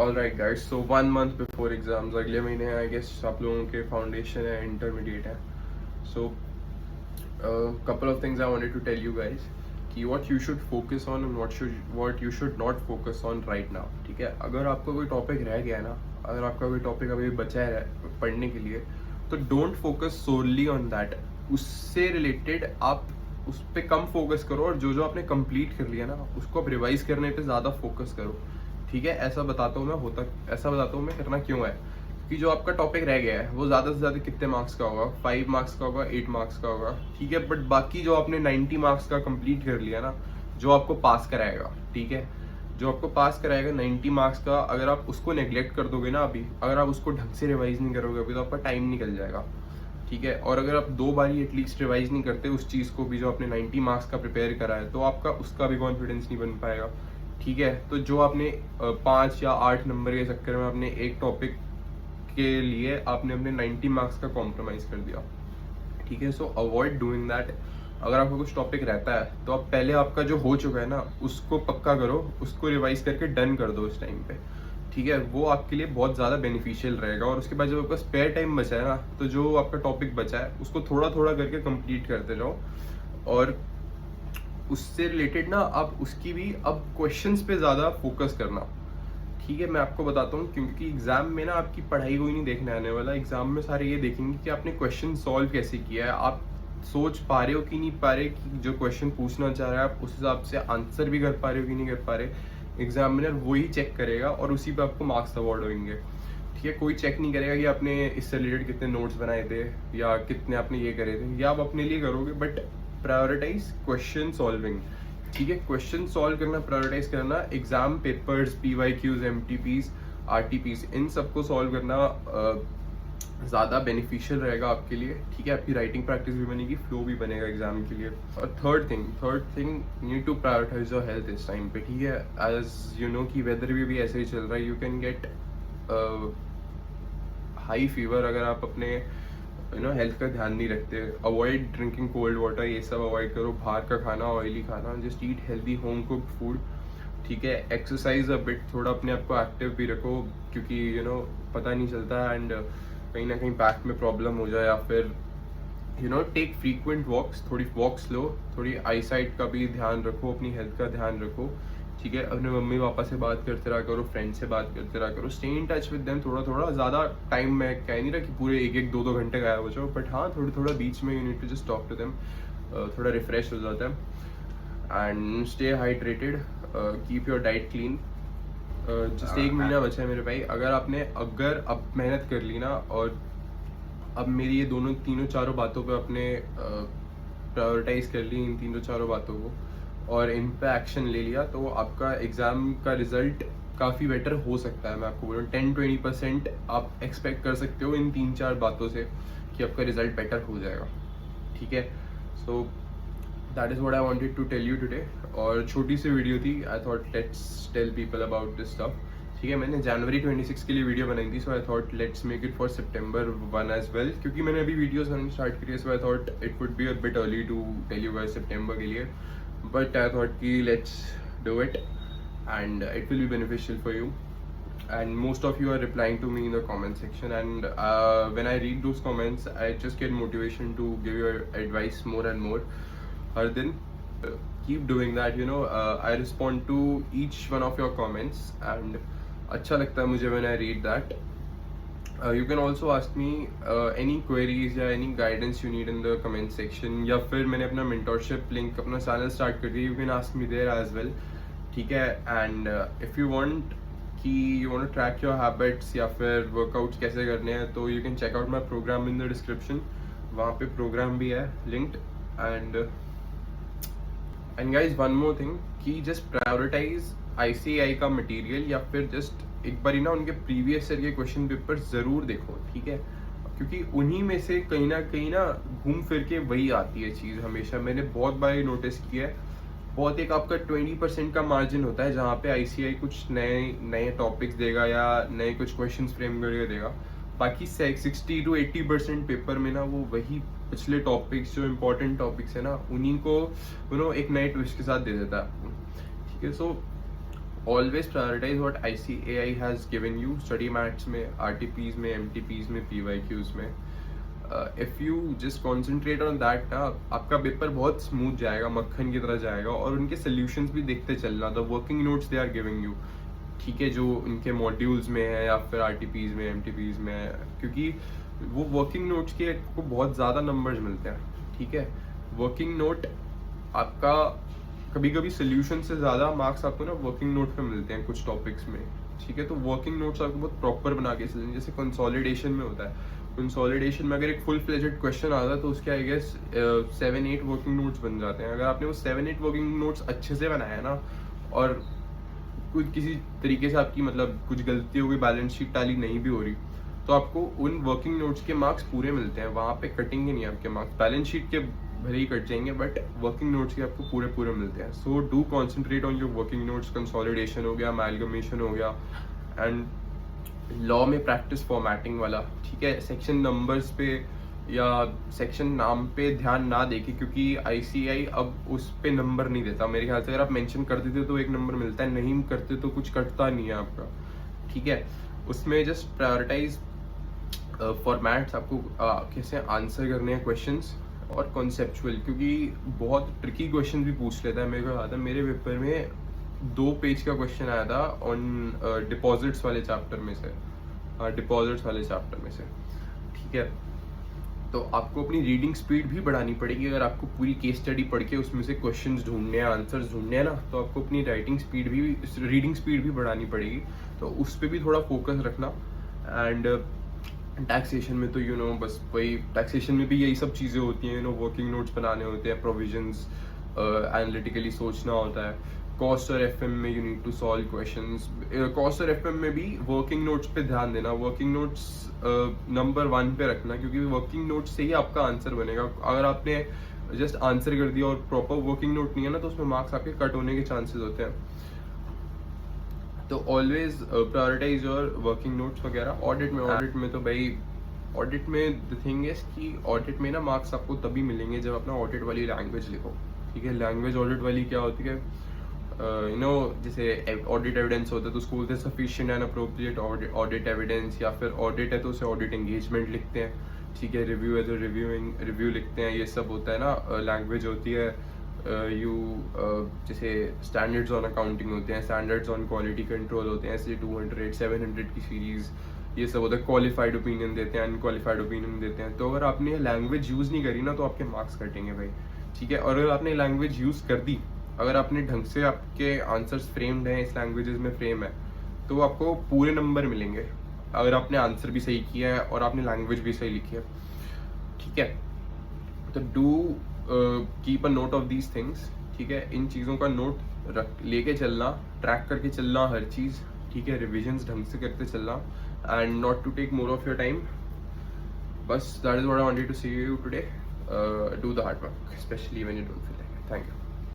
All right guys, सो 1 month before exams, अगले महीने I guess आप लोगों के फाउंडेशन है, इंटरमीडिएट है. सो couple of things I wanted to tell you guys कि what you should focus on and what you should not focus on right now. ठीक है, अगर आपका कोई टॉपिक रह गया है ना, अगर आपका कोई टॉपिक अभी बचा है पढ़ने के लिए, तो don't focus solely on that. उससे रिलेटेड आप उस पर कम फोकस करो, और जो जो आपने कंप्लीट कर लिया ना उसको आप रिवाइज करने पे ज़्यादा फोकस करो. ठीक है, ऐसा बताता हूँ मैं करना क्यों है. कि जो आपका टॉपिक रह गया है वो ज़्यादा से ज़्यादा कितने मार्क्स का होगा, 5 मार्क्स का होगा, 8 मार्क्स का होगा. ठीक है, बट बाकी जो आपने 90 मार्क्स का कंप्लीट कर लिया ना, जो आपको पास कराएगा, ठीक है, जो आपको पास कराएगा 90 मार्क्स का, अगर आप उसको नेग्लेक्ट कर दोगे ना, अभी अगर आप उसको ढंग से रिवाइज नहीं करोगे अभी, तो आपका टाइम निकल जाएगा. ठीक है, और अगर आप 2 बारी एटलीस्ट रिवाइज नहीं करते उस चीज़ को भी जो आपने 90 मार्क्स का प्रिपेयर करा है, तो आपका उसका भी कॉन्फिडेंस नहीं बन पाएगा. ठीक है, तो जो आपने 5 या 8 नंबर के चक्कर में आपने एक टॉपिक के लिए आपने अपने 90 मार्क्स का कॉम्प्रोमाइज़ कर दिया. ठीक है, सो अवॉइड डूइंग दैट. अगर आपका कुछ टॉपिक रहता है तो आप पहले आपका जो हो चुका है ना उसको पक्का करो, उसको रिवाइज करके डन कर दो उस टाइम पे. ठीक है, वो आपके लिए बहुत ज़्यादा बेनिफिशियल रहेगा. और उसके बाद जब आपका स्पेयर टाइम बचा है ना, तो जो आपका टॉपिक बचा है उसको थोड़ा थोड़ा करके कंप्लीट करते जाओ. और उससे रिलेटेड ना आप उसकी भी अब क्वेश्चंस पे ज़्यादा फोकस करना. ठीक है, मैं आपको बताता हूँ, क्योंकि एग्जाम में ना आपकी पढ़ाई कोई नहीं देखने आने वाला. एग्जाम में सारे ये देखेंगे कि आपने क्वेश्चन सॉल्व कैसे किया है, आप सोच पा रहे हो कि नहीं पा रहे, कि जो क्वेश्चन पूछना चाह रहा है आप उस हिसाब से आंसर भी कर पा रहे हो कि नहीं कर पा रहे. एग्जामिनर वही चेक करेगा और उसी पे आपको मार्क्स अवार्ड होंगे. ठीक है, कोई चेक नहीं करेगा कि आपने इससे रिलेटेड कितने नोट्स बनाए थे या कितने आपने ये करे थे, या आप अपने लिए करोगे, बट प्रायोरिटाइज क्वेश्चन सॉल्विंग. ठीक है, क्वेश्चन सॉल्व करना, प्रायोरिटाइज करना, exam papers, PYQs, MTPs, RTPs, इन सबको सॉल्व करना ज़्यादा बेनिफिशियल रहेगा आपके लिए. ठीक है, आपकी राइटिंग प्रैक्टिस भी बनेगी, फ्लो भी बनेगा एग्जाम के लिए. और third thing need to prioritize your health इस टाइम पे. ठीक है, एज यू नो कि वेदर भी ऐसे ही चल रहा है, you can get high fever अगर आप अपने हेल्थ का ध्यान नहीं रखते. अवॉइड ड्रिंकिंग कोल्ड वाटर, ये सब अवॉइड करो. बाहर का खाना, ऑयली खाना, just eat healthy home cooked food. ठीक है, एक्सरसाइज अ बिट, थोड़ा अपने आप को एक्टिव भी रखो, क्योंकि पता नहीं चलता एंड कहीं ना कहीं बैक में प्रॉब्लम हो जाए. या फिर टेक फ्रीक्वेंट वॉक्स, थोड़ी वॉक्स लो, थोड़ी आई साइट का भी ध्यान रखो, अपनी हेल्थ का ध्यान रखो. ठीक है, अपने मम्मी पापा से बात करते रहा करो, फ्रेंड से बात करते रहा करो, stay in touch with them. थोड़ा थोड़ा, ज़्यादा टाइम में कह नहीं रहा कि पूरे 1-1, 2-2 घंटे गायब हो जाओ, बट हाँ थोड़ा थोड़ा बीच में you need to just talk to them, थोड़ा रिफ्रेश हो जाता है. And stay hydrated, keep your diet clean. Just 1 महीना बचा है मेरे भाई. अगर अब मेहनत कर ली ना, और अब मेरी ये तीनों चारों बातों पे अपने प्रायोरिटाइज कर ली, इन तीनों चारों बातों को, और इन पे एक्शन ले लिया, तो आपका एग्ज़ाम का रिजल्ट काफ़ी बेटर हो सकता है. मैं आपको बोलूँ 10-20% आप एक्सपेक्ट कर सकते हो इन 3-4 बातों से कि आपका रिजल्ट बेटर हो जाएगा. ठीक है, so that is what I wanted to tell you today. और छोटी सी वीडियो थी, I thought let's tell people about this stuff. ठीक है, मैंने जनवरी 26 के लिए वीडियो बनाई थी, so I thought let's make it for September 1 as well, क्योंकि मैंने अभी वीडियोस बनानी स्टार्ट करी है. So I thought it would be a bit early to tell you guys सितंबर के लिए, बट आई थॉट कि let's do it and it will be beneficial for you. And most of you are replying to me in the comment section, and when I read those comments I just get motivation to give you advice more and more. Hardin, keep doing that. I respond to each one of your comments and अच्छा लगता है मुझे when I read that. You can also ask me any queries या any guidance you need in the comment section, या फिर मैंने अपना mentorship link, अपना channel start कर दिया, you can ask me there as well. ठीक है, एंड इफ़ यू वांट कि you want to track your habits या फिर वर्कआउट्स कैसे करने हैं, तो you can check out my program in the description. वहाँ पे प्रोग्राम भी है linked. And guys, one more thing, कि जस्ट प्रायोरिटाइज ICAI का मटेरियल, या फिर जस्ट एक बार ना उनके प्रीवियस ईयर के क्वेश्चन पेपर ज़रूर देखो. ठीक है, क्योंकि उन्हीं में से कहीं ना घूम फिर के वही आती है चीज़ हमेशा. मैंने बहुत बार नोटिस किया है, बहुत एक आपका 20% का मार्जिन होता है जहाँ पे ICAI कुछ नए टॉपिक्स देगा या नए कुछ क्वेश्चंस फ्रेम करके देगा. बाकी 60 to 80% पेपर में ना वो वही पिछले टॉपिक्स, जो इम्पोर्टेंट टॉपिक्स है ना, उन्हीं को एक नए ट्विस्ट के साथ दे देता है आपको. ठीक है, सो always prioritize what ICAI has given you study mats में, RTPs में, MTPs में, PYQs में. If you just concentrate on that ना, आपका पेपर बहुत स्मूथ जाएगा, मक्खन की तरह जाएगा. और उनके solutions भी देखते चलना, the working notes they are giving you, ठीक है, जो उनके मॉड्यूल्स में है या फिर RTPs में, MTPs में है, क्योंकि वो वर्किंग नोट्स के को बहुत ज़्यादा नंबर्स मिलते हैं. ठीक है, वर्किंग नोट आपका कभी कभी सोल्यूशन से ज़्यादा मार्क्स आपको ना वर्किंग नोट पे मिलते हैं कुछ टॉपिक्स में. ठीक है, तो वर्किंग नोट्स आपको बहुत प्रॉपर बना के चलने. जैसे कंसोलिडेशन में होता है, कंसोलिडेशन में अगर एक फुल फ्लेजेड क्वेश्चन आता है तो उसके आई गेस 7-8 वर्किंग नोट्स बन जाते हैं. अगर आपने वो 7-8 वर्किंग नोट्स अच्छे से बनाया है ना, और कुछ किसी तरीके से आपकी मतलब कुछ गलती हो गई, बैलेंस शीट टाली नहीं भी हो रही, तो आपको उन वर्किंग नोट्स के मार्क्स पूरे मिलते हैं. वहाँ पे कटेंगे नहीं आपके मार्क्स. बैलेंस शीट के भले ही कट जाएंगे, बट वर्किंग नोट्स के आपको पूरे पूरे मिलते हैं. So do concentrate on your working notes. Consolidation हो गया, अमैलगमेशन हो गया, एंड लॉ में प्रैक्टिस फॉर्मेटिंग वाला. ठीक है, सेक्शन नंबर्स पे या सेक्शन नाम पे ध्यान ना देके, क्योंकि ICAI अब उस पे नंबर नहीं देता मेरे ख्याल से. अगर आप मेंशन कर देते तो एक नंबर मिलता है, नहीं करते तो कुछ कटता नहीं है आपका. ठीक है, उसमें जस्ट प्रायोरिटाइज फॉर्मेट्स, आपको कैसे आंसर करने हैं क्वेश्चंस, और कॉन्सेप्चुअल, क्योंकि बहुत ट्रिकी क्वेश्चन भी पूछ लेता है. मेरे को याद है मेरे पेपर में 2 पेज का क्वेश्चन आया था ऑन डिपॉजिट्स वाले चैप्टर में से. डिपॉजिट्स वाले चैप्टर में से. ठीक है, तो आपको अपनी रीडिंग स्पीड भी बढ़ानी पड़ेगी. अगर आपको पूरी केस स्टडी पढ़ के उसमें से क्वेश्चंस ढूंढने हैं, आंसर्स ढूंढने हैं ना, तो आपको अपनी रीडिंग स्पीड भी बढ़ानी पड़ेगी. तो उस पर भी थोड़ा फोकस रखना. एंड टैक्सेशन में तो बस वही, टैक्सेशन में भी यही सब चीज़ें होती हैं. वर्किंग नोट्स बनाने होते हैं, प्रोविजंस एनालिटिकली सोचना होता है. कॉस्ट और FM में you need to solve questions. Cost और FM में भी वर्किंग नोट्स पे ध्यान देना. वर्किंग नोट्स नंबर 1 पे रखना, क्योंकि वर्किंग नोट्स से ही आपका आंसर बनेगा. अगर आपने जस्ट आंसर कर दिया और प्रॉपर वर्किंग नोट नहीं है ना, तो उसमें मार्क्स आपके कट होने के चांसेस होते हैं. तो always prioritize your working notes वगैरह. ऑडिट में तो भाई, ऑडिट में द थिंग इज कि ऑडिट में ना मार्क्स आपको तभी मिलेंगे जब अपना ऑडिट वाली लैंग्वेज लिखो. ठीक है, लैंग्वेज ऑडिट वाली क्या होती है, जैसे ऑडिट एविडेंस होता है तो उसको बोलते हैं sufficient and appropriate audit evidence, या फिर ऑडिट है तो उसे ऑडिट एंगेजमेंट लिखते हैं. ठीक है, रिव्यू है तो रिव्यू लिखते हैं. ये सब होता है ना. लैंग्वेज होती है जैसे स्टैंडर्ड्स ऑन अकाउंटिंग होते हैं, स्टैंडर्ड्स ऑन क्वालिटी कंट्रोल होते हैं, ऐसे 200 700 की सीरीज, ये सब होता है. क्वालिफाइड ओपिनियन देते हैं, अनक्वालिफाइड ओपिनियन देते हैं. तो अगर आपने लैंग्वेज यूज़ नहीं करी ना, तो आपके मार्क्स कटेंगे भाई. ठीक है, और अगर आपने लैंग्वेज यूज़ कर दी, अगर आपने ढंग से आपके आंसर्स फ्रेम्ड हैं, इस लैंग्वेजेस में फ्रेम है, तो आपको पूरे नंबर मिलेंगे अगर आपने आंसर भी सही किया है और आपने लैंग्वेज भी सही लिखी है. ठीक है, तो do keep a note of these things. ठीक है, इन चीज़ों का नोट लेके चलना, ट्रैक करके चलना हर चीज़. ठीक है, रिविजन्स ढंग से करते चलना, and not to take more of your time. बस that is what I wanted to say you today. Do the hard work, specially when you don't feel like it. Thank you.